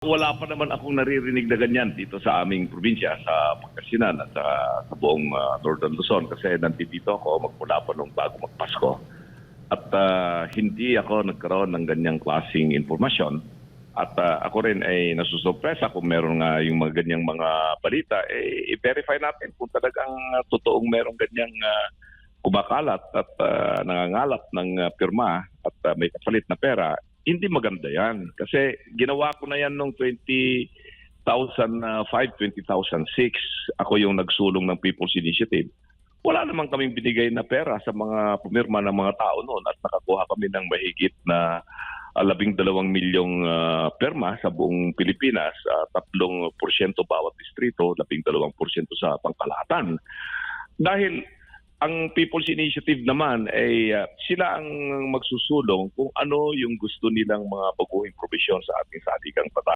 Wala pa naman akong naririnig na ganyan dito sa aming probinsya, sa Pangasinan at sa buong Northern Luzon kasi nandito ako magmula pa nung bago magpasko. At hindi ako nagkaroon ng ganyang klaseng informasyon. At ako rin ay nasusurpresa kung meron nga yung mga ganyang mga balita, i-verify natin kung talagang totoong meron ganyang kumakalat at nangangalap ng pirma at may kapalit na pera. Hindi maganda yan. Kasi ginawa ko na yan noong 2005, 2006. Ako yung nagsulong ng People's Initiative. Wala namang kaming binigay na pera sa mga pumirma ng mga tao noon at nakakuha kami ng mahigit na 12 milyong perma sa buong Pilipinas, 3% bawat distrito, 12% sa pangkalahatan. Dahil ang People's Initiative naman ay sila ang magsusulong kung ano yung gusto nilang mga baguhing probisyon sa ating saligang batas.